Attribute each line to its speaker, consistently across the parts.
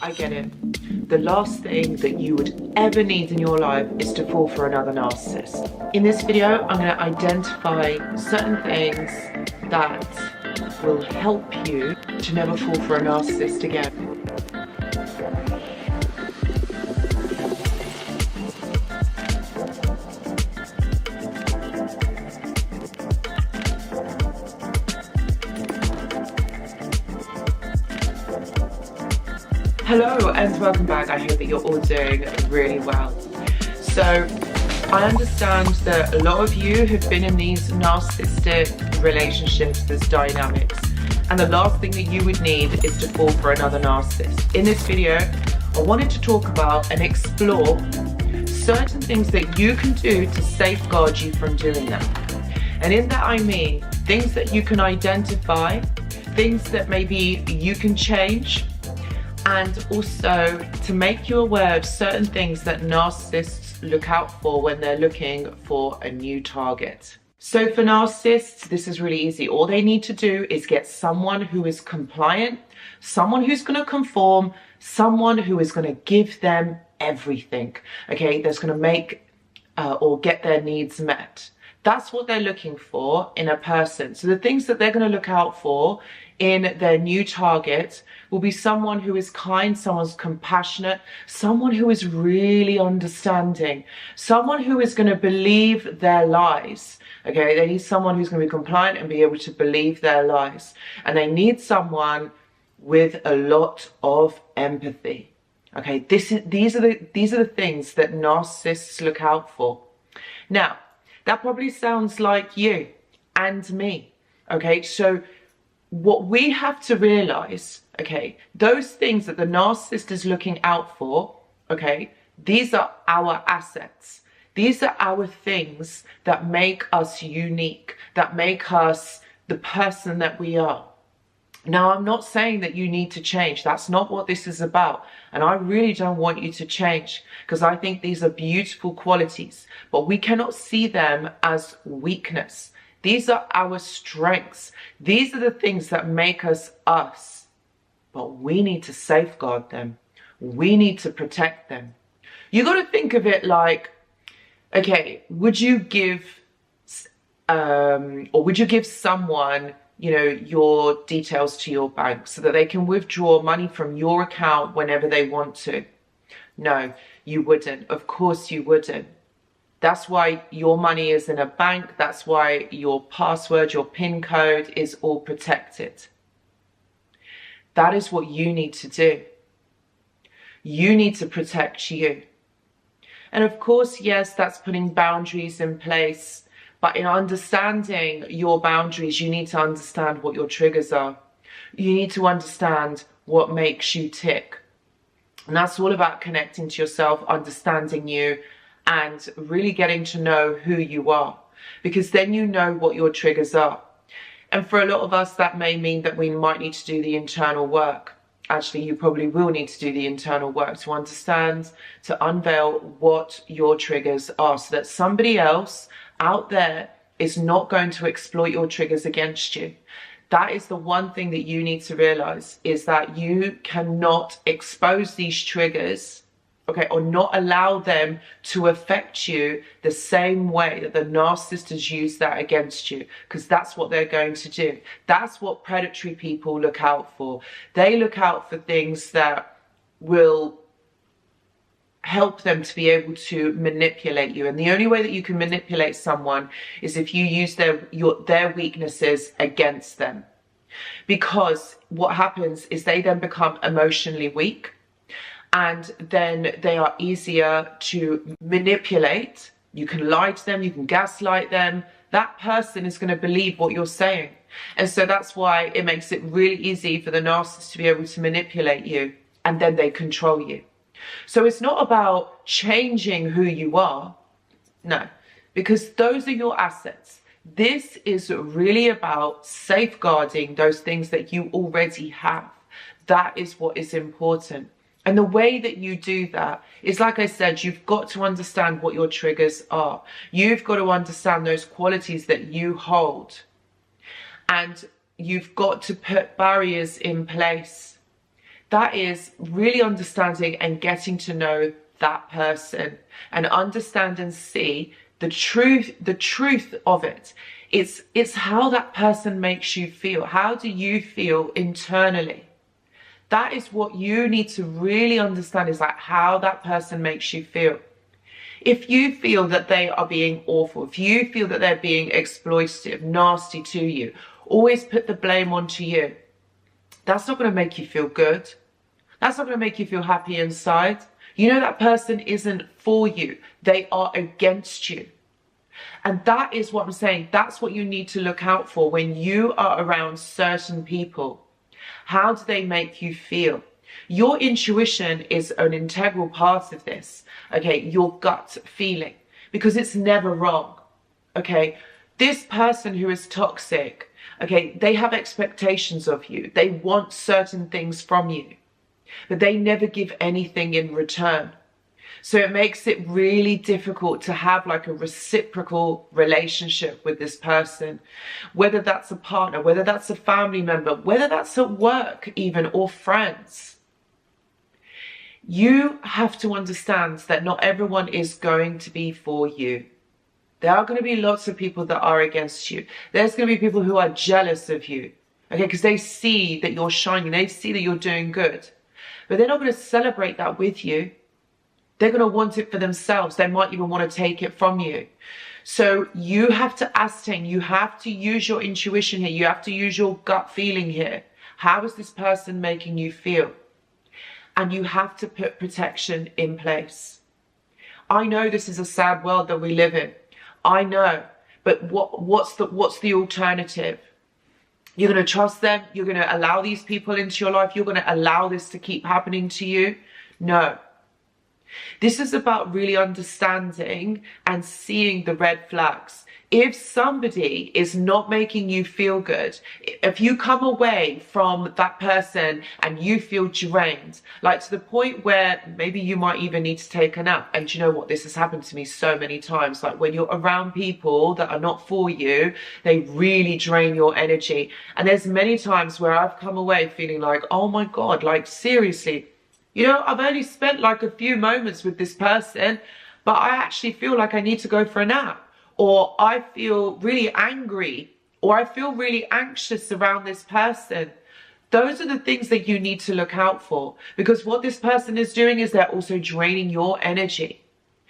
Speaker 1: I get it. The last thing that you would ever need in your life is to fall for another narcissist. In this video, I'm going to identify certain things that will help you to never fall for a narcissist again. Hello and welcome back. I hope that you're all doing really well. So I understand that a lot of you have been in these narcissistic relationships, this dynamics, and the last thing that you would need is to fall for another narcissist. In this video, I wanted to talk about and explore certain things that you can do to safeguard you from doing that. And in that I mean things that you can identify, things that maybe you can change, and also to make you aware of certain things that narcissists look out for when they're looking for a new target. So for narcissists, this is really easy. All they need to do is get someone who is compliant, someone who's going to conform, someone who is going to give them everything, okay, that's going to make or get their needs met. That's what they're looking for in a person. So the things that they're going to look out for in their new target will be someone who is kind, someone's compassionate, someone who is really understanding, someone who is going to believe their lies. Okay, they need someone who's going to be compliant and be able to believe their lies. And they need someone with a lot of empathy. Okay, these are the things that narcissists look out for. Now, that probably sounds like you and me. Okay, so what we have to realize, okay, those things that the narcissist is looking out for, okay, these are our assets. These are our things that make us unique, that make us the person that we are. Now, I'm not saying that you need to change. That's not what this is about. And I really don't want you to change because I think these are beautiful qualities, but we cannot see them as weakness. These are our strengths. These are the things that make us us. But we need to safeguard them. We need to protect them. You got to think of it like, okay, would you give someone, you know, your details to your bank so that they can withdraw money from your account whenever they want to? No, you wouldn't. Of course you wouldn't. That's why your money is in a bank. That's why your password, your PIN code is all protected. That is what you need to do. You need to protect you. And of course, yes, that's putting boundaries in place. But in understanding your boundaries, you need to understand what your triggers are. You need to understand what makes you tick. And that's all about connecting to yourself, understanding you, and really getting to know who you are. Because then you know what your triggers are. And for a lot of us, that may mean that we might need to do the internal work. Actually, you probably will need to do the internal work to understand, to unveil what your triggers are so that somebody else out there is not going to exploit your triggers against you. That is the one thing that you need to realize, is that you cannot expose these triggers, okay, or not allow them to affect you the same way that the narcissist has used that against you, because that's what they're going to do. That's what predatory people look out for. They look out for things that will help them to be able to manipulate you. And the only way that you can manipulate someone is if you use their weaknesses against them. Because what happens is they then become emotionally weak, and then they are easier to manipulate. You can lie to them, you can gaslight them. That person is going to believe what you're saying. And so that's why it makes it really easy for the narcissist to be able to manipulate you, and then they control you. So it's not about changing who you are, no, because those are your assets. This is really about safeguarding those things that you already have. That is what is important. And the way that you do that is, like I said, you've got to understand what your triggers are. You've got to understand those qualities that you hold. And you've got to put barriers in place. That is really understanding and getting to know that person and understand and see the truth of it. It's how that person makes you feel. How do you feel internally? That is what you need to really understand, is like how that person makes you feel. If you feel that they are being awful, if you feel that they're being exploitative, nasty to you, always put the blame onto you, that's not going to make you feel good. That's not going to make you feel happy inside. You know that person isn't for you. They are against you. And that is what I'm saying. That's what you need to look out for when you are around certain people. How do they make you feel? Your intuition is an integral part of this. Okay, your gut feeling, because it's never wrong. Okay, this person who is toxic, okay, they have expectations of you. They want certain things from you, but they never give anything in return. So it makes it really difficult to have like a reciprocal relationship with this person, whether that's a partner, whether that's a family member, whether that's at work even, or friends. You have to understand that not everyone is going to be for you. There are going to be lots of people that are against you. There's going to be people who are jealous of you, okay, because they see that you're shining, they see that you're doing good, but they're not going to celebrate that with you. They're going to want it for themselves. They might even want to take it from you. So you have to ascertain, you have to use your intuition here. You have to use your gut feeling here. How is this person making you feel? And you have to put protection in place. I know this is a sad world that we live in. I know. But what's the alternative? You're going to trust them? You're going to allow these people into your life? You're going to allow this to keep happening to you? No. This is about really understanding and seeing the red flags. If somebody is not making you feel good, if you come away from that person and you feel drained, like to the point where maybe you might even need to take a nap. And you know what? This has happened to me so many times. Like when you're around people that are not for you, they really drain your energy. And there's many times where I've come away feeling like, oh my God, like seriously, you know, I've only spent like a few moments with this person, but I actually feel like I need to go for a nap. Or I feel really angry, or I feel really anxious around this person. Those are the things that you need to look out for, because what this person is doing is they're also draining your energy.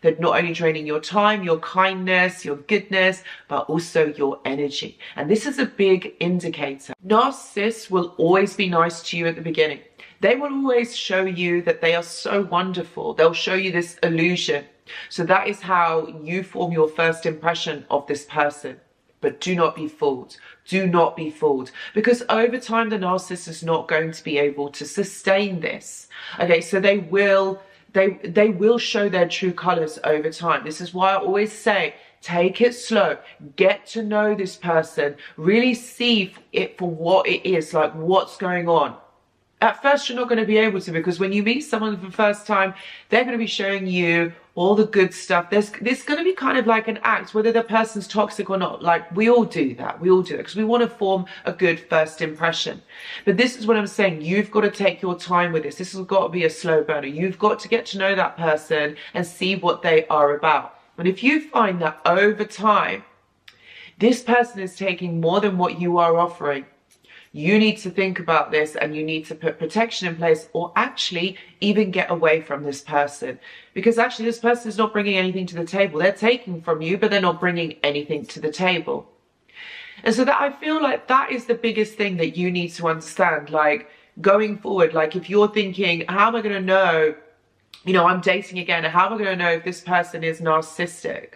Speaker 1: They're not only draining your time, your kindness, your goodness, but also your energy. And this is a big indicator. Narcissists will always be nice to you at the beginning. They will always show you that they are so wonderful. They'll show you this illusion. So that is how you form your first impression of this person. But do not be fooled. Do not be fooled. Because over time, the narcissist is not going to be able to sustain this. Okay, so they will show their true colors over time. This is why I always say, take it slow. Get to know this person. Really see it for what it is, like what's going on. At first, you're not going to be able to, because when you meet someone for the first time, they're going to be showing you all the good stuff. There's going to be kind of like an act, whether the person's toxic or not. Like we all do that. We all do it because we want to form a good first impression. But this is what I'm saying. You've got to take your time with this. This has got to be a slow burner. You've got to get to know that person and see what they are about. And if you find that over time, this person is taking more than what you are offering, you need to think about this, and you need to put protection in place, or actually even get away from this person, because actually this person is not bringing anything to the table. They're taking from you, but they're not bringing anything to the table. And so that I feel like that is the biggest thing that you need to understand, like going forward. Like if you're thinking, how am I going to know, you know, I'm dating again, how am I going to know if this person is narcissistic?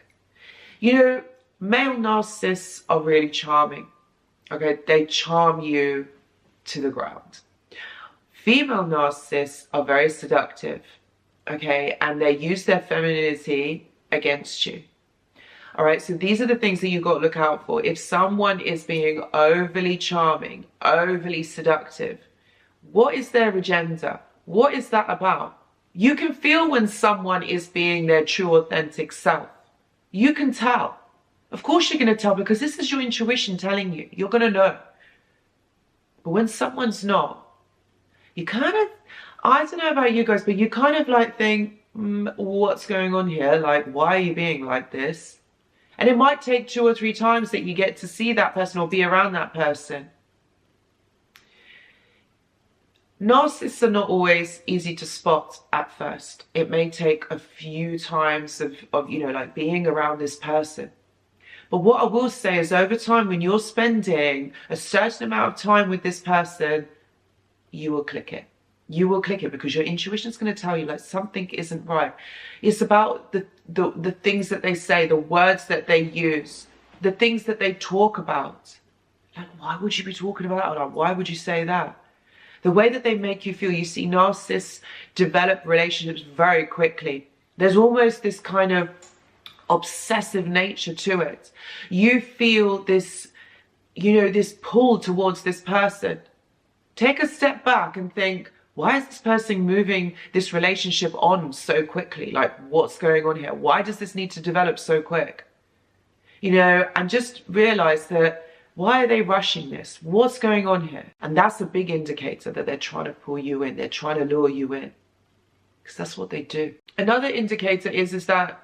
Speaker 1: You know, male narcissists are really charming. Okay, they charm you to the ground. Female narcissists are very seductive, okay, and they use their femininity against you. All right, so these are the things that you've got to look out for. If someone is being overly charming, overly seductive, what is their agenda? What is that about? You can feel when someone is being their true, authentic self. You can tell. Of course you're going to tell, because this is your intuition telling you. You're going to know. But when someone's not, you kind of, I don't know about you guys, but you kind of like think, what's going on here? Like, why are you being like this? And it might take 2 or 3 times that you get to see that person or be around that person. Narcissists are not always easy to spot at first. It may take a few times of you know, like being around this person. But what I will say is, over time, when you're spending a certain amount of time with this person, you will click it. You will click it, because your intuition is going to tell you like something isn't right. It's about the things that they say, the words that they use, the things that they talk about. Like, why would you be talking about that? Or like, why would you say that? The way that they make you feel. You see, narcissists develop relationships very quickly. There's almost this kind of obsessive nature to it. You feel this, you know, this pull towards this person. Take a step back and think, why is this person moving this relationship on so quickly? Like, what's going on here? Why does this need to develop so quick? You know, and just realize that, why are they rushing this? What's going on here? And that's a big indicator that they're trying to pull you in. They're trying to lure you in, because that's what they do. Another indicator is that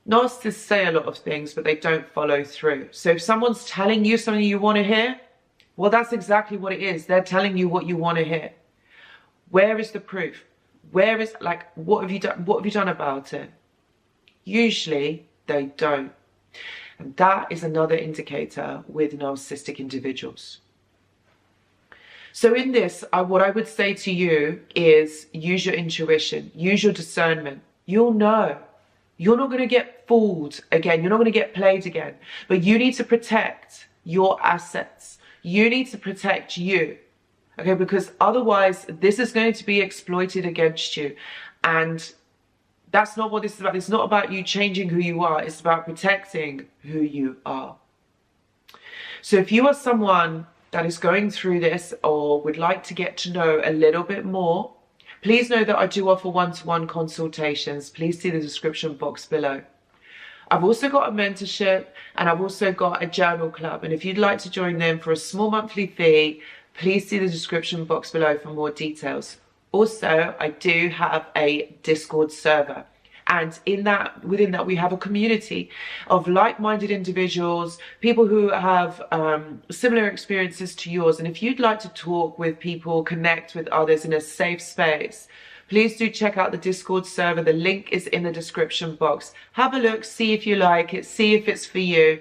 Speaker 1: narcissists say a lot of things, but they don't follow through. So if someone's telling you something you want to hear, well, that's exactly what it is. They're telling you what you want to hear. Where is the proof? Where is, like, what have you done? What have you done about it? Usually they don't. And that is another indicator with narcissistic individuals. So in this, what I would say to you is, use your intuition, use your discernment. You'll know. You're not going to get fooled again. You're not going to get played again. But you need to protect your assets. You need to protect you. Okay, because otherwise this is going to be exploited against you. And that's not what this is about. It's not about you changing who you are. It's about protecting who you are. So if you are someone that is going through this or would like to get to know a little bit more, please know that I do offer one-to-one consultations. Please see the description box below. I've also got a mentorship, and I've also got a journal club. And if you'd like to join them for a small monthly fee, please see the description box below for more details. Also, I do have a Discord server. And within that, we have a community of like-minded individuals, people who have similar experiences to yours. And if you'd like to talk with people, connect with others in a safe space, please do check out the Discord server. The link is in the description box. Have a look, see if you like it, see if it's for you.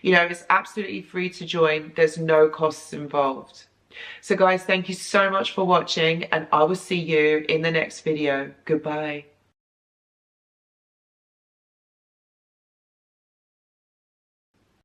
Speaker 1: You know, it's absolutely free to join. There's no costs involved. So guys, thank you so much for watching, and I will see you in the next video. Goodbye.